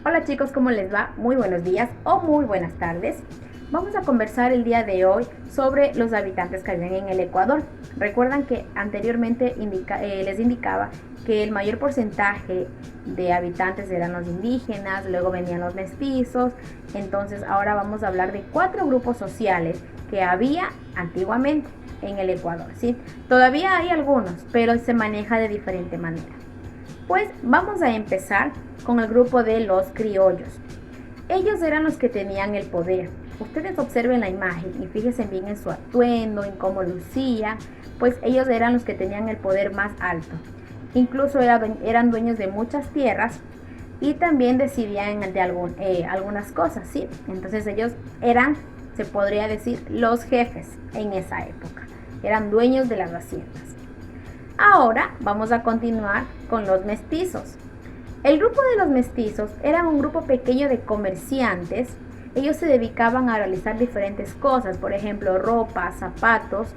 Hola chicos, ¿cómo les va? Muy buenos días o muy buenas tardes. Vamos a conversar el día de hoy sobre los habitantes que viven en el Ecuador. Recuerdan que anteriormente les indicaba que el mayor porcentaje de habitantes eran los indígenas, luego venían los mestizos. Entonces ahora vamos a hablar de 4 grupos sociales que había antiguamente en el Ecuador, ¿sí? Todavía hay algunos, pero se maneja de diferente manera. Pues vamos a empezar con el grupo de los criollos. Ellos eran los que tenían el poder. Ustedes observen la imagen y fíjense bien en su atuendo, en cómo lucía, pues ellos eran los que tenían el poder más alto. Incluso eran dueños de muchas tierras y también decidían de algunas cosas, ¿sí? Entonces ellos eran, se podría decir, los jefes en esa época. Eran dueños de las haciendas. Ahora vamos a continuar con los mestizos. El grupo de los mestizos era un grupo pequeño de comerciantes. Ellos se dedicaban a realizar diferentes cosas, por ejemplo, ropa, zapatos,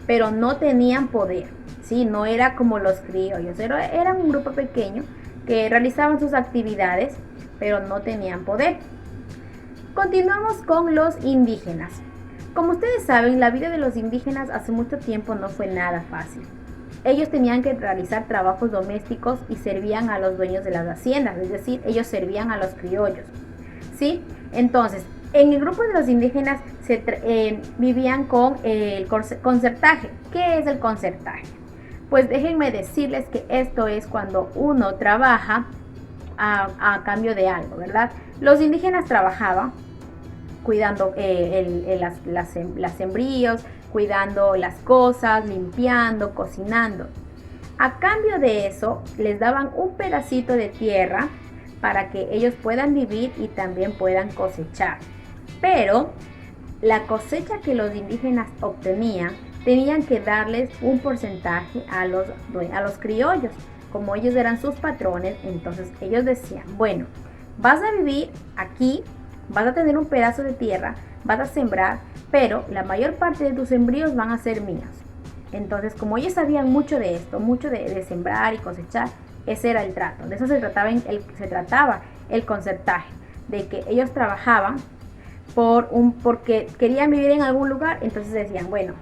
pero no tenían poder, ¿sí? No era como los criollos, eran un grupo pequeño que realizaban sus actividades, pero no tenían poder. Continuamos con los indígenas. Como ustedes saben, la vida de los indígenas hace mucho tiempo no fue nada fácil. Ellos tenían que realizar trabajos domésticos y servían a los dueños de las haciendas, es decir, ellos servían a los criollos, ¿sí? Entonces, en el grupo de los indígenas vivían con el concertaje. ¿Qué es el concertaje? Pues déjenme decirles que esto es cuando uno trabaja a cambio de algo, ¿verdad? Los indígenas trabajaban cuidando las sembríos, cuidando las cosas, limpiando, cocinando. A cambio de eso, les daban un pedacito de tierra para que ellos puedan vivir y también puedan cosechar. Pero la cosecha que los indígenas obtenían, tenían que darles un porcentaje a los criollos. Como ellos eran sus patrones, entonces ellos decían, bueno, vas a vivir aquí, vas a tener un pedazo de tierra, vas a sembrar, pero la mayor parte de tus sembríos van a ser míos. Entonces, como ellos sabían mucho de esto, mucho de sembrar y cosechar, ese era el trato. De eso se trataba el concertaje, de que ellos trabajaban porque querían vivir en algún lugar, entonces decían, bueno,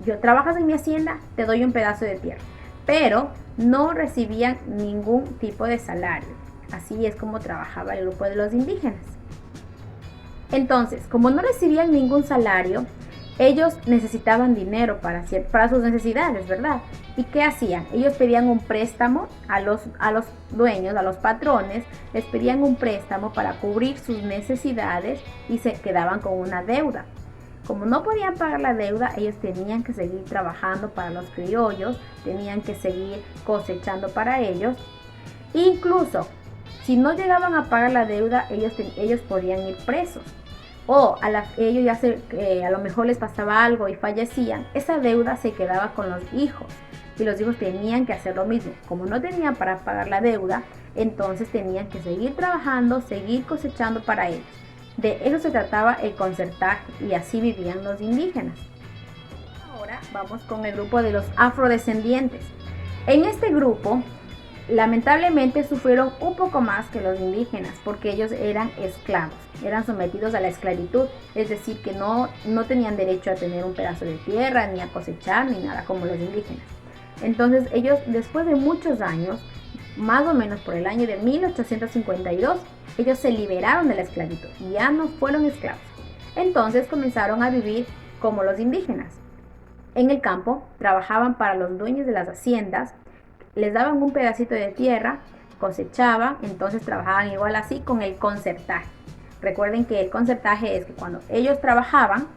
yo trabajas en mi hacienda, te doy un pedazo de tierra, pero no recibían ningún tipo de salario. Así es como trabajaba el grupo de los indígenas. Entonces, como no recibían ningún salario, ellos necesitaban dinero para sus necesidades, ¿verdad? ¿Y qué hacían? Ellos pedían un préstamo a los dueños, a los patrones, les pedían un préstamo para cubrir sus necesidades y se quedaban con una deuda. Como no podían pagar la deuda, ellos tenían que seguir trabajando para los criollos, tenían que seguir cosechando para ellos. Incluso, si no llegaban a pagar la deuda, ellos podían ir presos. O ellos a lo mejor les pasaba algo y fallecían, esa deuda se quedaba con los hijos y los hijos tenían que hacer lo mismo. Como no tenían para pagar la deuda, entonces tenían que seguir trabajando, seguir cosechando para ellos. De eso se trataba el concertaje y así vivían los indígenas. Ahora vamos con el grupo de los afrodescendientes. En este grupo, lamentablemente sufrieron un poco más que los indígenas porque ellos eran esclavos, eran sometidos a la esclavitud, es decir, que no tenían derecho a tener un pedazo de tierra, ni a cosechar, ni nada como los indígenas. Entonces ellos, después de muchos años, más o menos por el año de 1852, ellos se liberaron de la esclavitud, ya no fueron esclavos. Entonces comenzaron a vivir como los indígenas. En el campo trabajaban para los dueños de las haciendas, les daban un pedacito de tierra, cosechaban, entonces trabajaban igual así con el concertaje. Recuerden que el concertaje es que cuando ellos trabajaban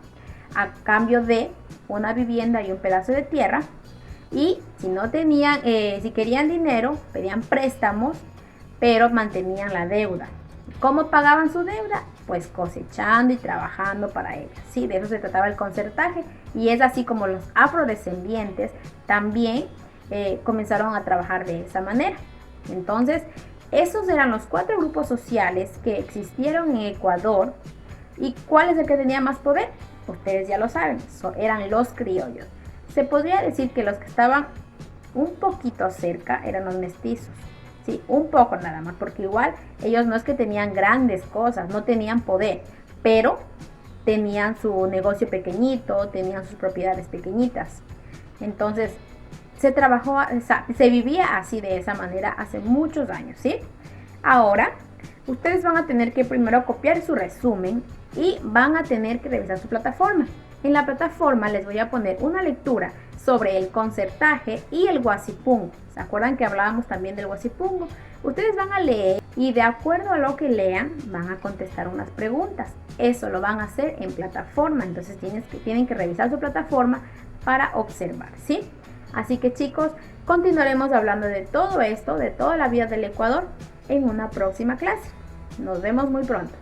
a cambio de una vivienda y un pedazo de tierra, y si querían dinero, pedían préstamos, pero mantenían la deuda. ¿Cómo pagaban su deuda? Pues cosechando y trabajando para ella. Sí, de eso se trataba el concertaje, y es así como los afrodescendientes también comenzaron a trabajar de esa manera. Entonces, esos eran los 4 grupos sociales que existieron en Ecuador. ¿Y cuál es el que tenía más poder? Ustedes ya lo saben, eran los criollos. Se podría decir que los que estaban un poquito cerca eran los mestizos, ¿sí? Un poco nada más, porque igual ellos no es que tenían grandes cosas, no tenían poder, pero tenían su negocio pequeñito, tenían sus propiedades pequeñitas. Entonces, se vivía así de esa manera hace muchos años, ¿sí? Ahora, ustedes van a tener que primero copiar su resumen y van a tener que revisar su plataforma. En la plataforma les voy a poner una lectura sobre el concertaje y el guasipungo. ¿Se acuerdan que hablábamos también del guasipungo? Ustedes van a leer y de acuerdo a lo que lean van a contestar unas preguntas. Eso lo van a hacer en plataforma, entonces tienen que revisar su plataforma para observar, ¿sí? Así que chicos, continuaremos hablando de todo esto, de toda la vida del Ecuador en una próxima clase. Nos vemos muy pronto.